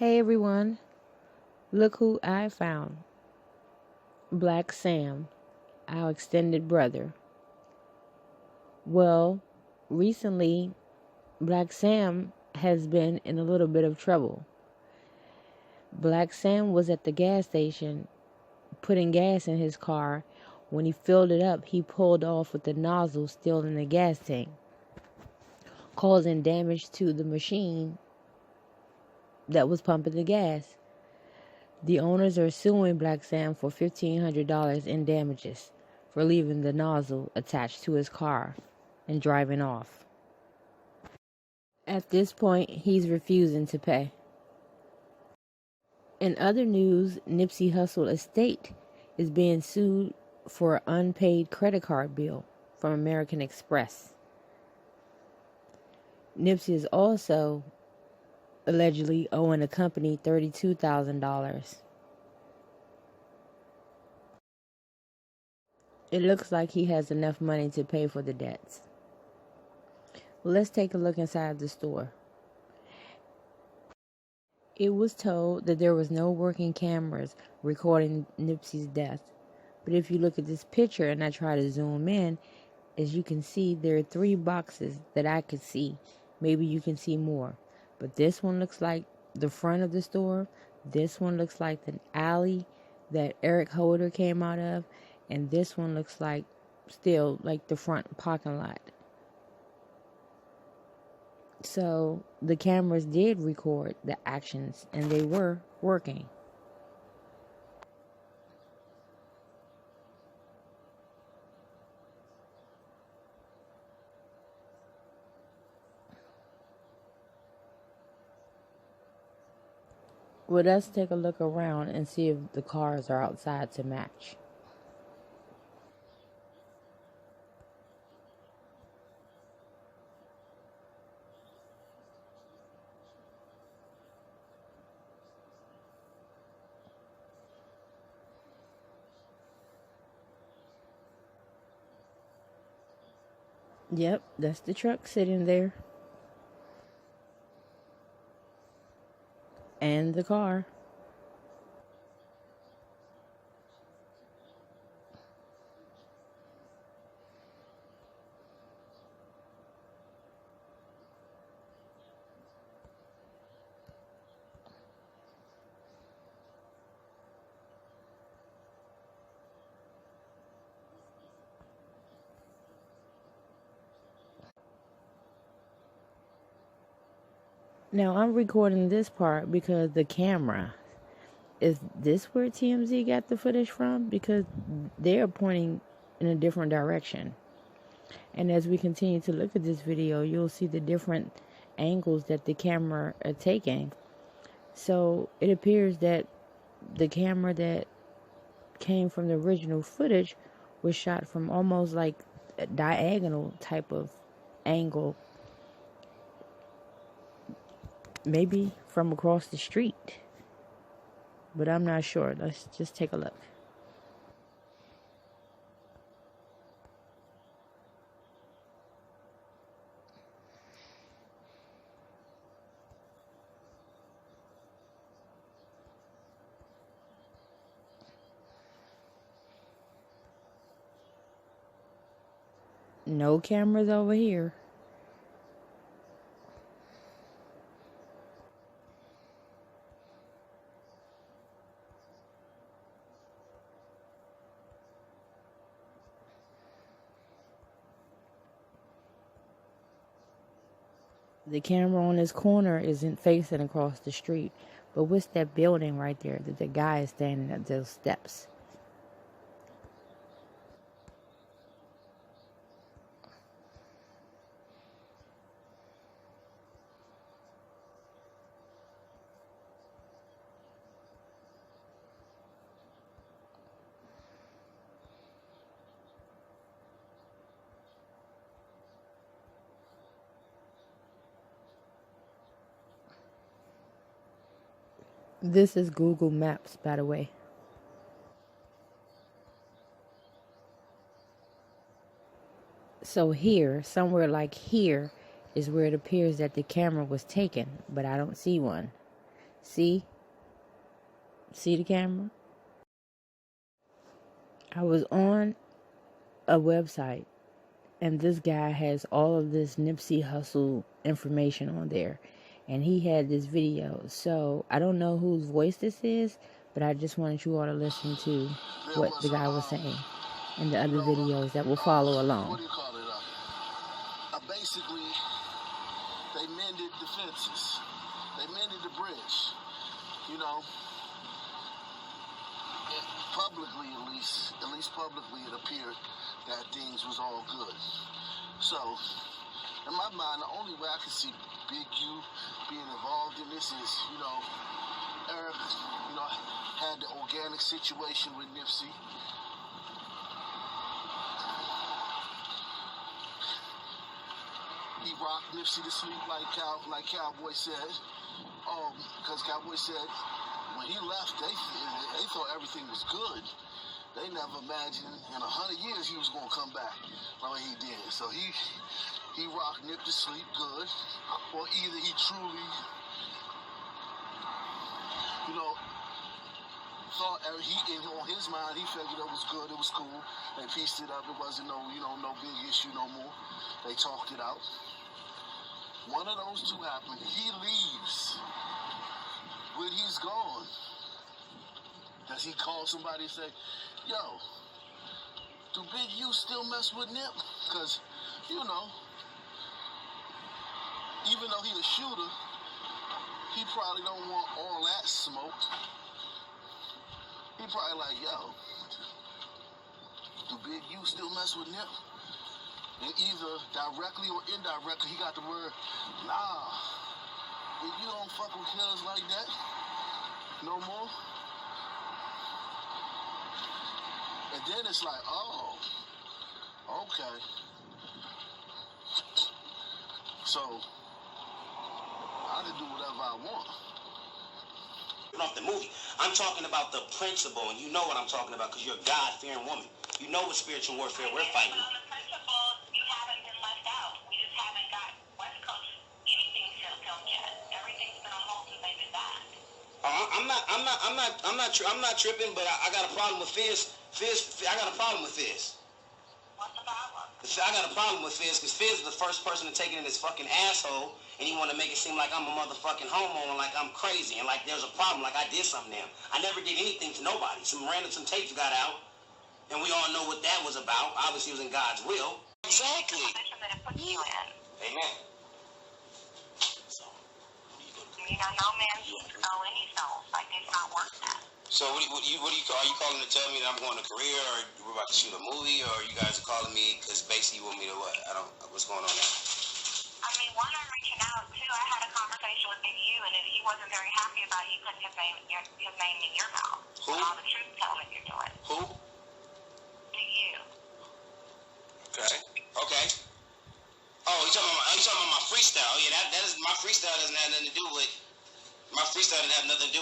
Hey everyone, look who I found. Blac Sam, our extended brother. Well, recently, Blac Sam has been in a little bit of trouble. Blac Sam was at the gas station putting gas in his car. When he filled it up, he pulled off with the nozzle still in the gas tank, causing damage to the machine that was pumping the gas. The owners are suing Blac Sam for $1,500 in damages for leaving the nozzle attached to his car and driving off. At this point, he's refusing to pay. In other news, Nipsey Hussle estate is being sued for an unpaid credit card bill from American Express. Nipsey is also allegedly owing the company $32,000. It looks like he has enough money to pay for the debts. Let's take a look inside the store. It was told that there was no working cameras recording Nipsey's death. But if you look at this picture and I try to zoom in, as you can see, there are 3 boxes that I could see. Maybe you can see more. But this one looks like the front of the store. This one looks like the alley that Eric Holder came out of. And this one looks like still like the front parking lot. So the cameras did record the actions and they were working. Well, let's take a look around and see if the cars are outside to match. Yep, that's the truck sitting there. And the car. Now I'm recording this part because the camera. Is this where TMZ got the footage from? Because they're pointing in a different direction. And as we continue to look at this video, you'll see the different angles that the camera are taking. So it appears that the camera that came from the original footage was shot from almost like a diagonal type of angle. Maybe from across the street. But I'm not sure. Let's just take a look. No cameras over here. The camera on this corner isn't facing across the street. But what's that building right there that the guy is standing at those steps? This is Google Maps, by the way. So here, somewhere like here, is where it appears that the camera was taken, but I don't see one. See the camera? I was on a website, and this guy has all of this Nipsey Hussle information on there, and he had this video. So I don't know whose voice this is, but I just wanted you all to listen to what the guy was saying and the other videos that will follow along. What do you call it? Basically, they mended the fences. They mended the bridge. You know, publicly at least publicly it appeared that things was all good. So, in my mind, the only way I can see Big U being involved in this is, you know, Eric, you know, had the organic situation with Nipsey. He rocked Nipsey to sleep like Cowboy said. Because Cowboy said when he left, they thought everything was good. They never imagined in 100 years he was going to come back the way he did. So he rocked Nip to sleep good, or either he truly, you know, thought on his mind he figured it was good, it was cool. They pieced it up. It wasn't no big issue no more. They talked it out. One of those two happened. He leaves. When he's gone, does he call somebody and say, yo, do Big U still mess with Nip? Because, you know, even though he a shooter, he probably don't want all that smoke. He probably like, yo, do Big U still mess with Nip? And either directly or indirectly, he got the word, nah, if you don't fuck with killers like that no more. And then it's like, oh, okay. So, I can do whatever I want. Off the movie. I'm talking about the principle, and you know what I'm talking about because you're a God-fearing woman. You know what spiritual warfare we're fighting. On the principle, you haven't been left out. We just haven't got West Coast anything filmed yet. Everything's been on hold since they've been back. I'm not tripping, but I got a problem with Fizz. I got a problem with Fizz. What's the problem? I got a problem with Fizz because Fizz is the first person to take it in his fucking asshole, and he want to make it seem like I'm a motherfucking homo and like I'm crazy and like there's a problem, like I did something to him. I never did anything to nobody. Some tapes got out, and we all know what that was about. Obviously, it was in God's will. Exactly. The position that it puts you in. Amen. So, You know, no man stole any souls. Like, it's not worth that. So what are you calling to tell me that I'm going to career, or we're about to shoot a movie, or you guys are calling me because basically you want me to what? What's going on now? I mean, one, I'm reaching out, too. I had a conversation with Big U, and he wasn't very happy about you putting his name in your mouth. Who? And all the truth telling you're doing. Who? Big U. Okay. Oh, you talking about my freestyle? Yeah, that is my freestyle doesn't have nothing to do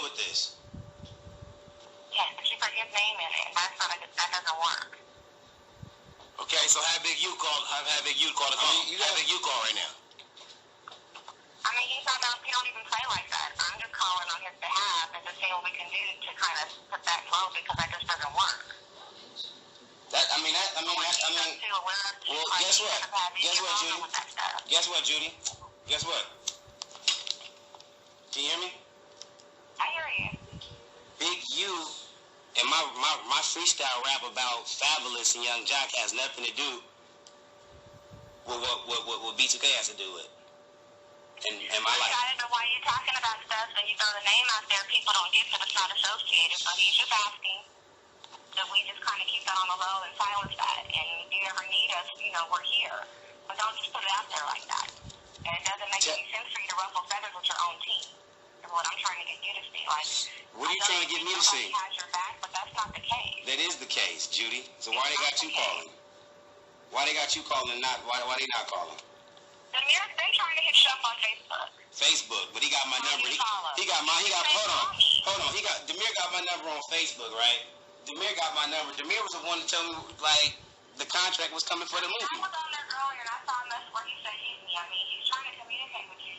with this. Yes, but you put his name in it. That doesn't work. Okay, so have Big U call the phone. You have Big U call right now. I mean, he don't even play like that. I'm just calling on his behalf and just seeing what we can do to kind of put that flow because that just doesn't work. Well, guess what? Guess what, Judy? Guess what? Can you hear me? I hear you. Big U and my freestyle rap about Fabulous and Young Jock has nothing to do with what B2K has to do with. And my life. I don't know why you're talking about stuff and you throw the name out there. People don't get that it's not associated. So he's just asking that we just kind of keep that on the low and silence that. And if you ever need us, we're here. But don't just put it out there like that. And it doesn't make any sense for you to ruffle feathers with your own team. Is what I'm trying to get you to see. Like, what are you trying to get me to see? Has your back, but that's not the case. That is the case, Judy. So why they got you calling? Why they got you calling and not why they not calling? Demir's been trying to hit you up on Facebook. But he got my number. Hold on. Demir got my number on Facebook, right? Demir got my number. Demir was the one to tell me like the contract was coming for the movie. I was on there earlier and I saw a message where he said hit me. I mean, he's trying to communicate with you.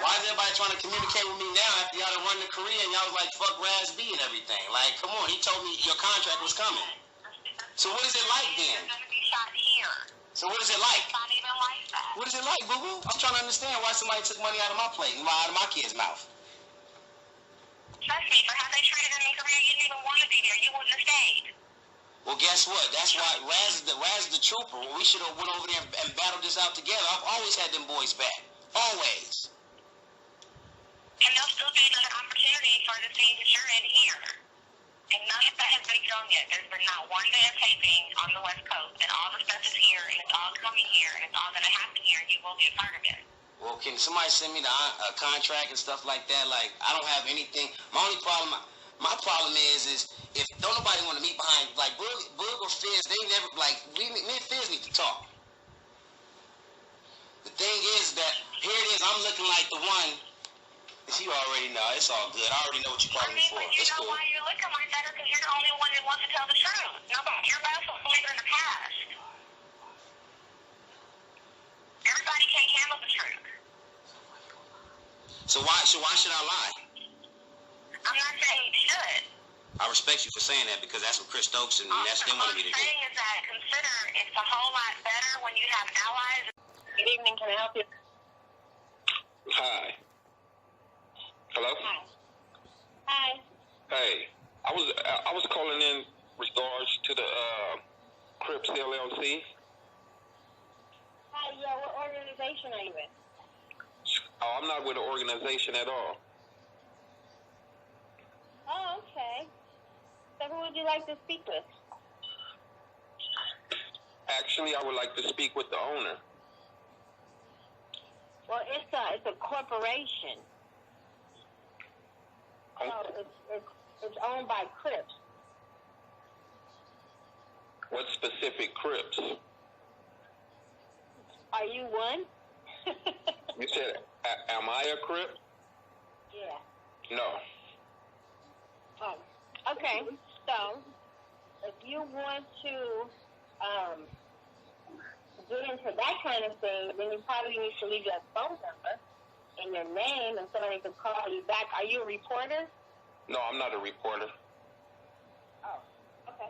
Why is everybody trying to communicate with me now after y'all done run to Korea and y'all was like, fuck Raz B and everything. Like, come on, he told me your contract was coming. So what is it like then? You're going to be shot here. So what is it like? It's not even like that. What is it like, boo-boo? I'm trying to understand why somebody took money out of my plate and out of my kid's mouth. Trust me, for how they treated him in Korea, you didn't even want to be there. You wouldn't have stayed. Well, guess what? That's why Raz is the trooper. We should have went over there and battled this out together. I've always had them boys back. Always. And there'll still be another opportunity for the scene that you're in here. And none of that has been filmed yet. There's been not one day of taping on the West Coast. And all the stuff is here, and it's all coming here, and it's all going to happen here, and you will be a part of it. Well, can somebody send me the contract and stuff like that? Like, I don't have anything. My problem is if don't nobody want to meet behind, like, Boog or Fizz, they never, like, me and Fizz need to talk. The thing is that, here it is, I'm looking like the one. You already know. It's all good. I already know what you're calling me for. But you know why you're looking like that? Because you're the only one that wants to tell the truth. Nobody. Your mouth was later in the past. Everybody can't handle the truth. So why should I lie? I'm not saying you should. I respect you for saying that because that's what Chris Stokes and that's them wanted me to do. What I'm saying is that consider it's a whole lot better when you have allies. Good evening. Can I help you? Hi. Hello? Hi. Hi. Hey, I was calling in regards to the Crips LLC. Hi, yeah, what organization are you with? Oh, I'm not with an organization at all. Oh, okay. So who would you like to speak with? Actually, I would like to speak with the owner. Well, it's a corporation. So it's owned by Crips. What specific Crips? Are you one? You said, am I a Crip? Yeah. No. Oh, okay. So, if you want to get into that kind of thing, then you probably need to leave your phone number and your name, and somebody can call you back. Are you a reporter? No, I'm not a reporter. Oh, okay.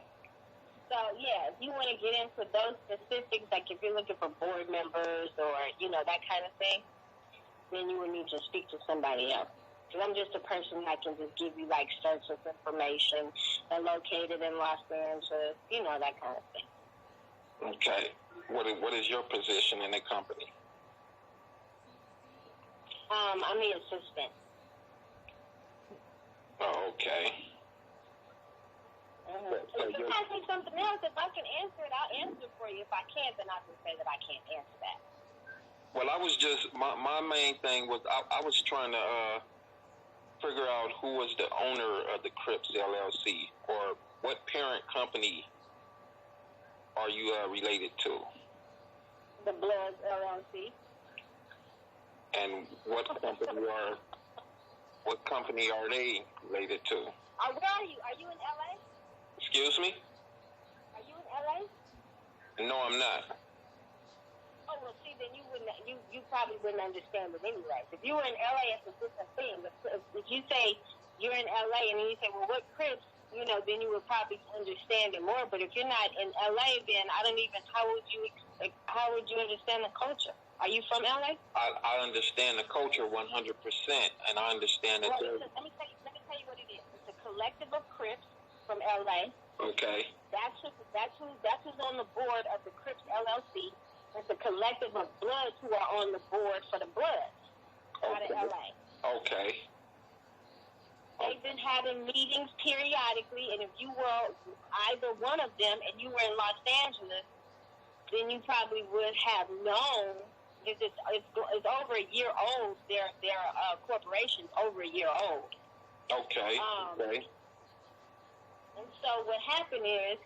So, yeah, if you want to get into those specifics, like if you're looking for board members or, that kind of thing, then you would need to speak to somebody else. Because I'm just a person that can just give you, like, search of information and located in Los Angeles, that kind of thing. Okay. What is your position in the company? I'm the assistant. Oh, okay. If you ask me something else, if I can answer it, I'll answer it for you. If I can't, then I'll just say that I can't answer that. Well, I was just, my main thing was I was trying to figure out who was the owner of the Crips LLC, or what parent company are you related to? The Bloods LLC. And what company are they related to? Where are you? Are you in LA? Excuse me? Are you in LA? No, I'm not. Oh, well, see, then you probably wouldn't understand it anyway. If you were in LA, it's a different thing. If you say you're in LA and then you say, well, what Crips, then you would probably understand it more. But if you're not in LA, then how would you understand the culture? Are you from LA? I understand the culture 100%, and I understand that. Well, let me tell you what it is. It's a collective of Crips from LA. Okay. That's who's on the board of the Crips LLC. It's a collective of Bloods who are on the board for the Bloods out of LA. Okay. They've been having meetings periodically, and if you were either one of them and you were in Los Angeles, then you probably would have known. It's over a year old. Their corporation's over a year old. Okay. Okay. And so what happened is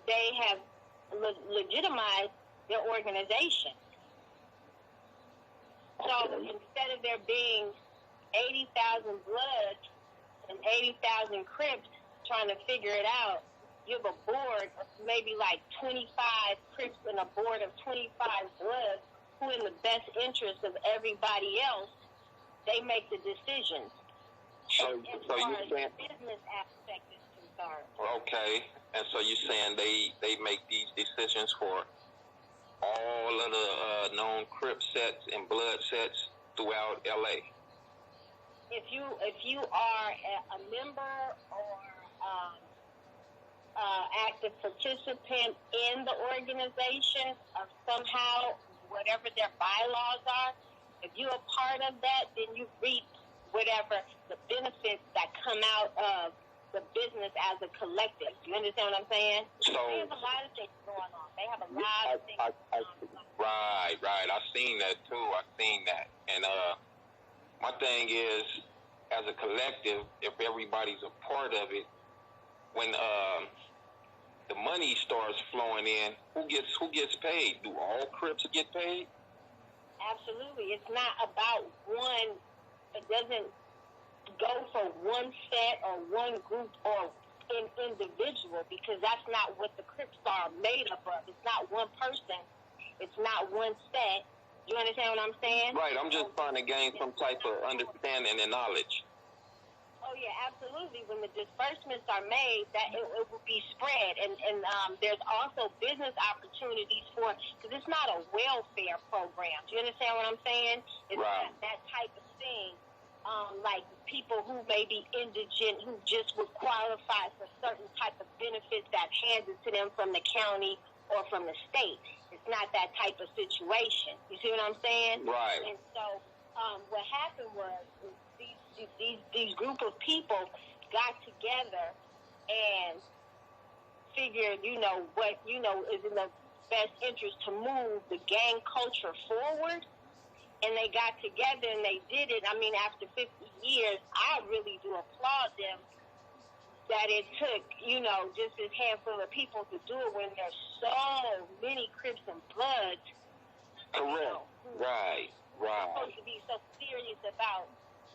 they have legitimized their organization. So instead of there being 80,000 Bloods and 80,000 Crips trying to figure it out, you have a board of maybe like 25 Crips and a board of 25 Bloods who, in the best interest of everybody else, they make the decisions. So as so far you as saying the business aspect is concerned. okay? And so you saying they make these decisions for all of the known Crip sets and Blood sets throughout LA. If you are a member or active participant in the organization of somehow, whatever their bylaws are, if you're a part of that, then you reap whatever the benefits that come out of the business as a collective. You understand what I'm saying? So they have a lot of things going on. They have a lot of things going on. Right. I've seen that too. I've seen that. And my thing is, as a collective, if everybody's a part of it, when the money starts flowing in, who gets paid? Do all Crips get paid? Absolutely. It's not about one. It doesn't go for one set or one group or an individual, because that's not what the Crips are made up of. It's not one person. It's not one set. You understand what I'm saying? Right. I'm just trying to gain some type of understanding and knowledge. Oh yeah, absolutely. When the disbursements are made, that it will be spread, and there's also business opportunities for, because it's not a welfare program. Do you understand what I'm saying? It's right. not that type of thing. Like people who may be indigent, who just would qualify for certain type of benefits that's handed to them from the county or from the state. It's not that type of situation. You see what I'm saying? Right. And so what happened was these group of people got together and figured, what is in the best interest to move the gang culture forward. And they got together and they did it. I mean, after 50 years, I really do applaud them that it took, just this handful of people to do it when there's so many Crips and Bloods. Correct. Right. Supposed to be so serious about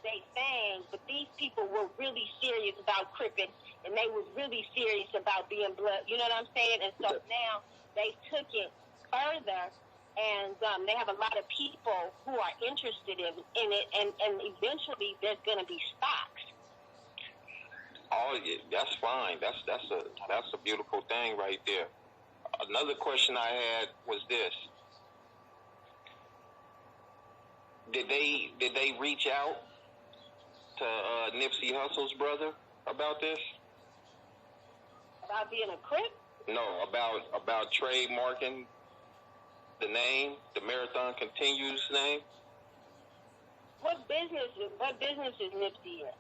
their thing, but these people were really serious about Cripping, and they was really serious about being Blood. You know what I'm saying? And so now they took it further. And they have a lot of people who are interested in it, and eventually there's going to be stocks. Oh, yeah, that's fine. That's a beautiful thing right there. Another question I had was this: Did they reach out to Nipsey Hussle's brother about this? About being a Crip? No, about trademarking the name, the Marathon Continues name. What business is Nipsey in?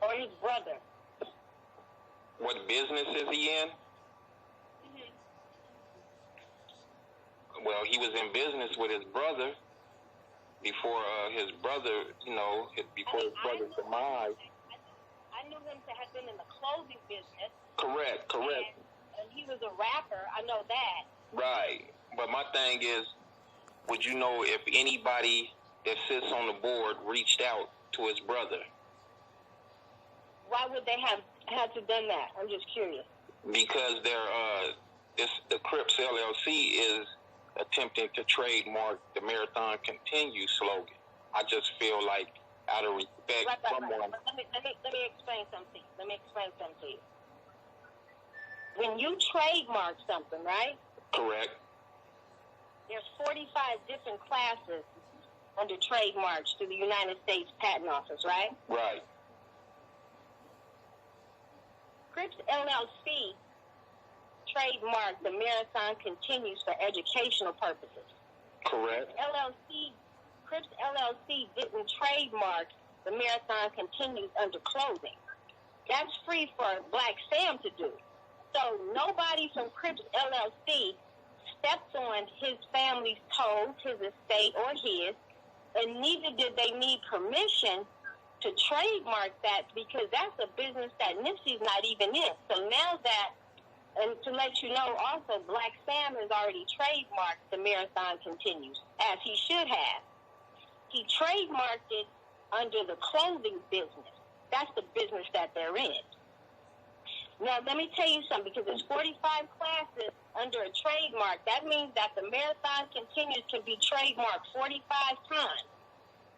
Or his brother? What business is he in? Mm-hmm. Well, he was in business with his brother before his brother, before his brother's demise. I knew him to have been in the clothing business. Correct. And he was a rapper. I know that. Right. But my thing is, would you know if anybody that sits on the board reached out to his brother? Why would they have had to done that? I'm just curious. Because the Crips LLC is attempting to trademark the Marathon Continue slogan. I just feel like, out of respect, someone. But let me explain something. To you. When you trademark something, right? Correct. There's 45 different classes under trademarks through the United States Patent Office, right? Right. Crips LLC trademarked the Marathon Continues for educational purposes. Correct. Crips LLC didn't trademark the Marathon Continues under clothing. That's free for Blac Sam to do. So nobody from Crips LLC stepped on his family's toes, his estate or his, and neither did they need permission to trademark that, because that's a business that Nipsey's not even in. So now that, and to let you know also, Blac Sam has already trademarked the Marathon Continues, as he should have. He trademarked it under the clothing business. That's the business that they're in. Now, let me tell you something, because there's 45 classes under a trademark. That means that the Marathon Continues can be trademarked 45 times.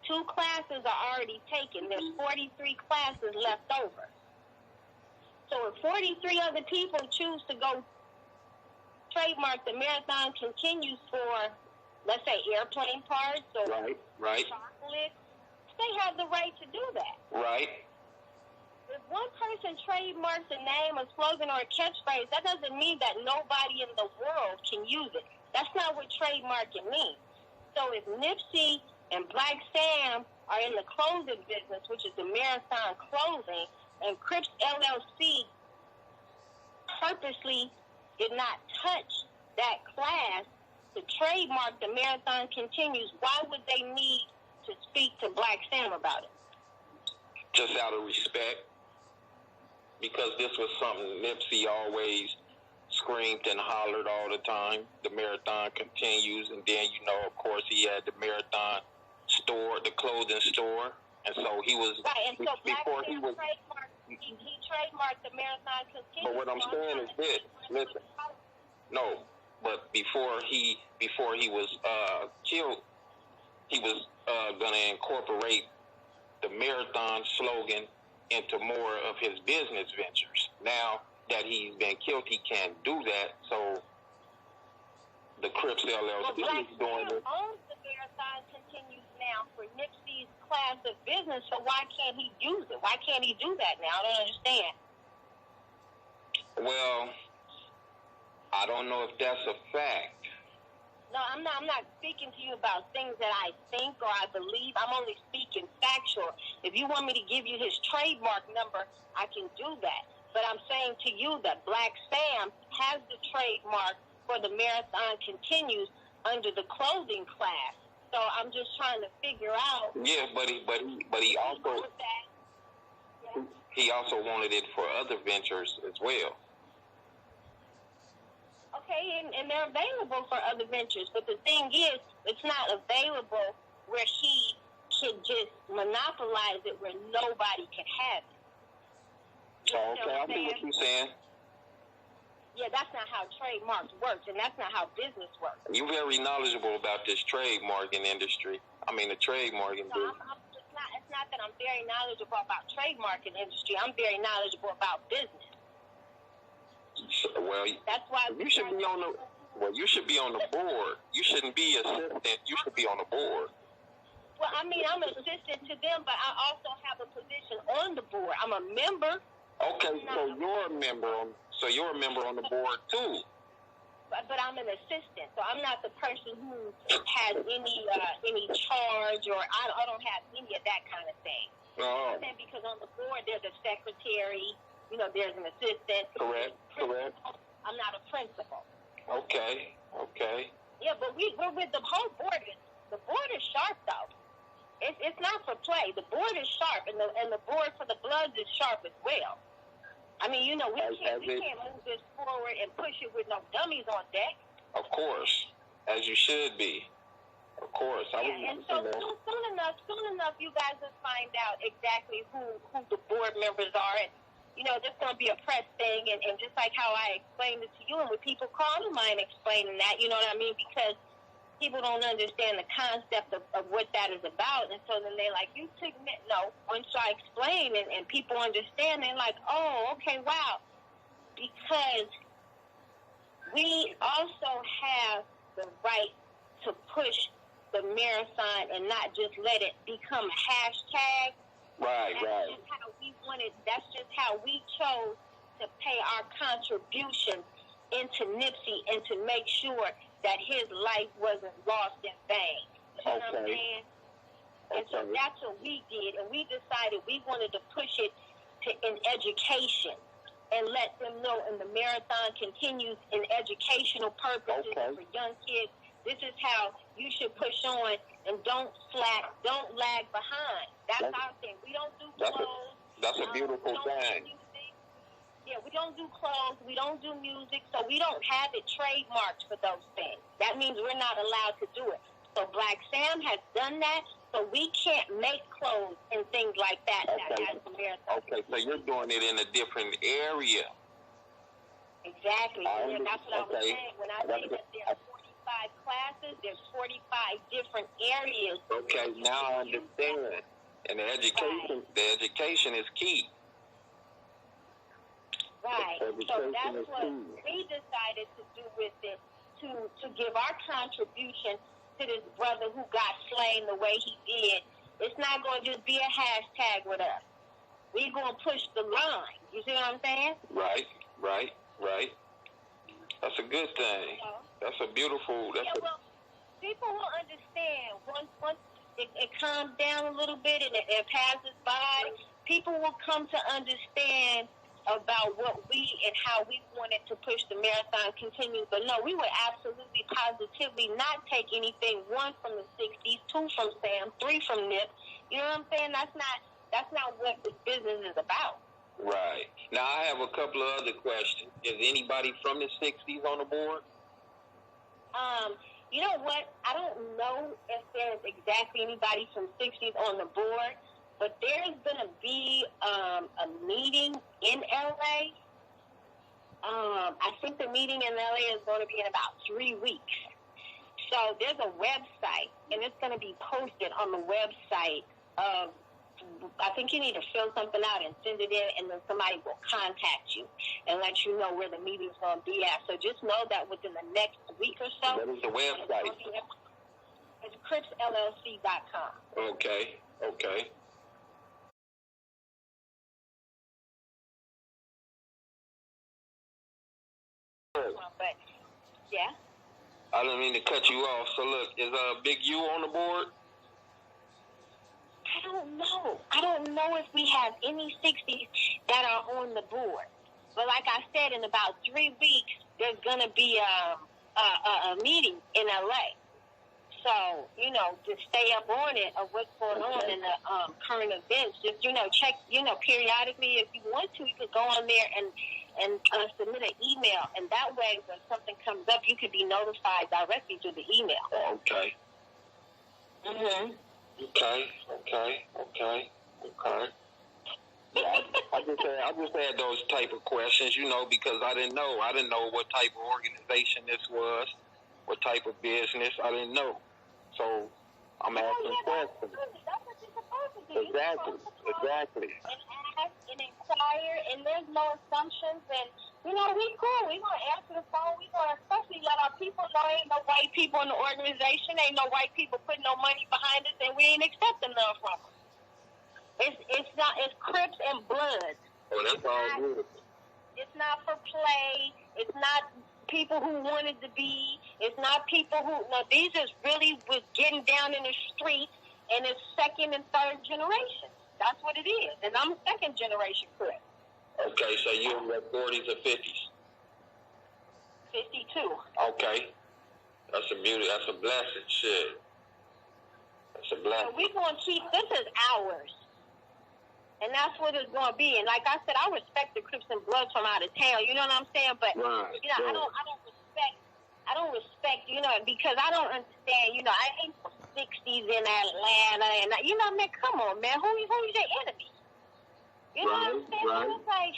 2 classes are already taken. There's 43 classes left over. So if 43 other people choose to go trademark the Marathon Continues for, let's say, airplane parts or chocolate, they have the right to do that. Right. If one person trademarks a name, a slogan, or a catchphrase, that doesn't mean that nobody in the world can use it. That's not what trademarking means. So if Nipsey and Blac Sam are in the clothing business, which is the Marathon Clothing, and Crips LLC purposely did not touch that class to trademark the Marathon Continues, why would they need to speak to Blac Sam about it? Just out of respect, because this was something Nipsey always screamed and hollered all the time. The Marathon Continues, and then, you know, of course, he had the Marathon store, the clothing store, and so he was, right, and so before he was, he trademarked the Marathon Continues. But what I'm saying is this, listen, no, but before he was killed, he was going to incorporate the Marathon slogan into more of his business ventures. Now that he's been killed, he can't do that, so the Crips LLC is doing it. Owns the Marathon Continues now for Nipsey's class of business, so why can't he use it? Why can't he do that now? I don't understand. Well, I don't know if that's a fact. No, I'm not speaking to you about things that I think or I believe. I'm only speaking factual. If you want me to give you his trademark number, I can do that. But I'm saying to you that Blac Sam has the trademark for the Marathon Continues under the clothing class. So I'm just trying to figure out. Yeah, but he also wanted it for other ventures as well. Okay, and they're available for other ventures, but the thing is, it's not available where he can just monopolize it where nobody can have it. Okay, I see what you're saying. Yeah, that's not how trademarks work, and that's not how business works. You're very knowledgeable about this trademarking industry. I mean, the trademarking business. It's not that I'm very knowledgeable about trademarking industry. I'm very knowledgeable about business. Well, that's why you should be on the. Well, you should be on the board. You shouldn't be assistant. You should be on the board. Well, I mean, I'm an assistant to them, but I also have a position on the board. I'm a member. Okay, so you're a member on the board too. But I'm an assistant, so I'm not the person who has any charge, or I don't have any of that kind of thing. No. Because on the board there's a secretary. You know, there's an assistant. Correct. I'm not a principal. Okay. Yeah, but we're with the whole board. The board is sharp, though. It's not for play. The board is sharp, and the board for the Bloods is sharp as well. I mean, you know, we can't move this forward and push it with no dummies on deck. Of course, as you should be. Of course. And so soon enough, you guys will find out exactly who the board members are. And, you know, this is going to be a press thing. And just like how I explained it to you, and when people call, I don't mind explaining that, you know what I mean? Because people don't understand the concept of what that is about. And so then they're like, you took me. No, once I explain and people understand, they're like, oh, okay, wow. Because we also have the right to push the marathon and not just let it become a hashtag. Right. Just how we wanted. That's just how we chose to pay our contribution into Nipsey and to make sure that his life wasn't lost in vain. You know what I'm saying? And so that's what we did, and we decided we wanted to push it in education and let them know. And the marathon continues in educational purposes for young kids. This is how you should push on, and don't lag behind. That's our thing. We don't do clothes. That's a beautiful thing. Yeah, we don't do clothes. We don't do music, so we don't have it trademarked for those things. That means we're not allowed to do it. So Blac Sam has done that, so we can't make clothes and things like that. Okay, so you're doing it in a different area. Exactly. That's what I was saying. When I say that there are classes. There's 45 different areas. Okay, now I understand. And the education is key. Right. So that's what we decided to do with it, to give our contribution to this brother who got slain the way he did. It's not going to just be a hashtag with us. We're going to push the line. You see what I'm saying? Right. That's a good thing. That's a beautiful... Well, people will understand once it calms down a little bit and it passes by, people will come to understand about what we and how we wanted to push the marathon continue. But no, we would absolutely, positively not take anything, 1 from the 60s, 2 from Sam, 3 from Nip. You know what I'm saying? That's not what this business is about. Right. Now, I have a couple of other questions. Is anybody from the 60s on the board? You know what? I don't know if there's exactly anybody from 60s on the board, but there's going to be a meeting in LA. I think the meeting in LA is going to be in about 3 weeks. So there's a website, and it's going to be posted on the website of, I think you need to fill something out and send it in, and then somebody will contact you and let you know where the meeting's going to be at. So just know that within the next week or so. What is the website? It's CripsLLC.com. Okay. But, yeah. I didn't mean to cut you off. So look, is Big U on the board? I don't know if we have any 60s that are on the board. But like I said, in about 3 weeks, there's going to be a meeting in LA. So, just stay up on it of what's going on in the current events. Just, check, periodically if you want to, you could go on there and submit an email. And that way, when something comes up, you could be notified directly through the email. Okay. Mm-hmm. Okay. Yeah, I just had those type of questions, because I didn't know what type of organization this was, what type of business. I didn't know. So I'm asking questions. That's what you're supposed to do. Exactly. And ask and inquire, and there's no assumptions. And, we cool. We're going to answer the phone. We're going to especially let our people know ain't no white people in the organization. Ain't no white people putting no money behind us, and we ain't accepting none from them. It's Crips and Bloods. Oh, that's all beautiful. It's not for play. It's not people who wanted to be. It's not people who... No, these is really was getting down in the streets, and it's 2nd and 3rd generation. That's what it is. And I'm a 2nd generation Crip. Okay, so you're in your 40s or 50s? 52. Okay. That's a blessing. Shit. That's a blessing. So we're going to keep... This is ours. And that's what it's going to be. And like I said, I respect the Crips and Bloods from out of town. You know what I'm saying? But, right. I don't respect, because I don't understand, I ain't from 60s in Atlanta. And, man, come on, man. Who's your enemy? You know what I'm saying? Right. So it's like,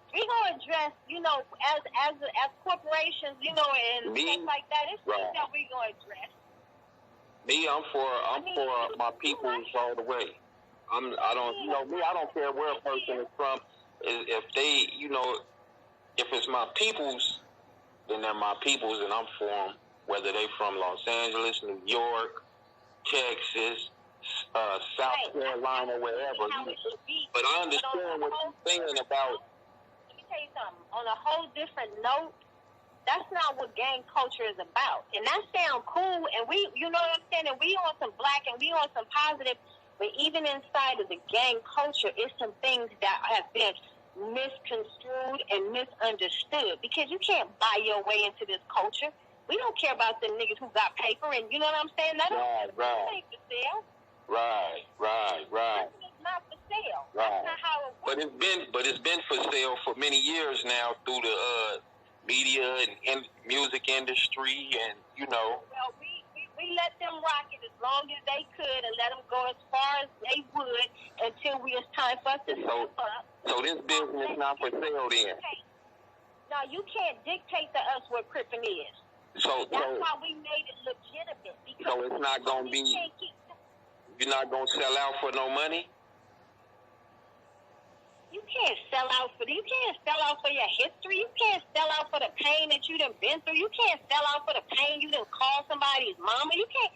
we're going to address, as corporations, and stuff like that. It's things that we're going to address. Me, I'm for my peoples all the way. I don't care where a person is from. If they, if it's my peoples, then they're my peoples, and I'm for them. Whether they from Los Angeles, New York, Texas, South Carolina, wherever. But I understand what you're saying about. Let me tell you something. On a whole different note, that's not what gang culture is about. And that sounds cool, and we, you know what I'm saying, and we on some black and we on some positive. But even inside of the gang culture, it's some things that have been misconstrued and misunderstood. Because you can't buy your way into this culture. We don't care about them niggas who got paper, and you know what I'm saying? That ain't for sale. Right. It's not for sale. Right. That's not how it works. But it's been for sale for many years now through the media and music industry, and Well, we let them rock it as long as they could and let them go as far as they would until it's time for us to step up. So this business is not for sale then? No, you can't dictate to us what Crippin' is. So That's why we made it legitimate. Because so it's not gonna be. You're not gonna sell out for no money. You can't sell out for you can't sell out for your history. You can't sell out for the pain that you done been through. You can't sell out for the pain you done called somebody's mama. You can't.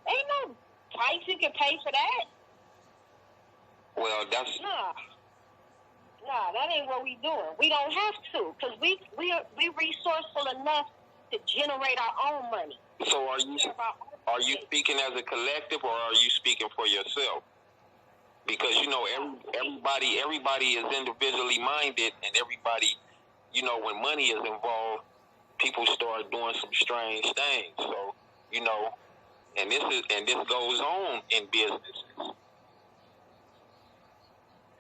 Ain't no price you can pay for that. Well, that's Nah, that ain't what we doing. We don't have to, because we resourceful enough to generate our own money. So are you speaking as a collective, or are you speaking for yourself? Because everybody is individually minded, and everybody, when money is involved, people start doing some strange things. So and this goes on in businesses.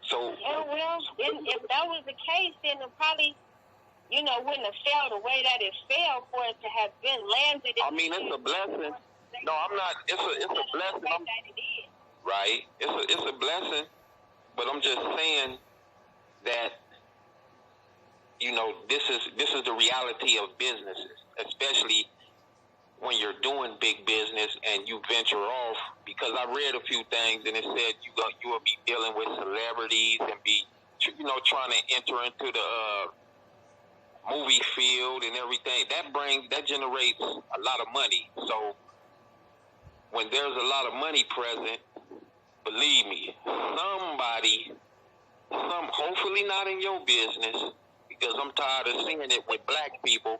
So if that was the case, then it probably wouldn't have fell the way that it fell for it to have been landed. I mean, it's a blessing. No, I'm not. It's a blessing. Right. It's a blessing, but I'm just saying that this is the reality of businesses, especially when you're doing big business and you venture off. Because I read a few things and it said you will be dealing with celebrities and be trying to enter into the movie field and everything. That generates a lot of money. So when there's a lot of money present, believe me, hopefully not in your business, because I'm tired of seeing it with black people.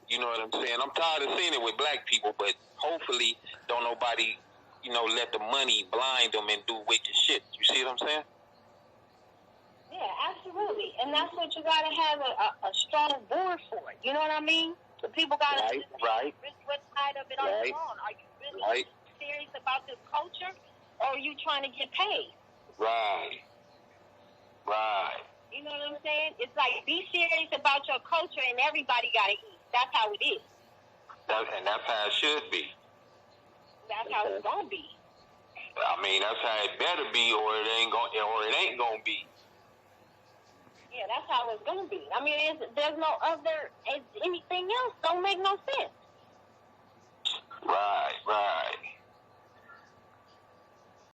You know what I'm saying? I'm tired of seeing it with black people, but hopefully don't nobody, let the money blind them and do wicked shit. You see what I'm saying? Yeah, absolutely. And that's what you got to have a strong board for. You know what I mean? The people got to right. What side of it are you on? Are you really serious about this culture, or are you trying to get paid? Right. You know what I'm saying? It's like, be serious about your culture, and everybody got to eat. That's how it is. And that's how it should be. That's how it's gonna be. I mean, that's how it better be, or it ain't gonna be. Yeah, that's how it's gonna be. I mean, there's no other. Anything else don't make no sense. Right.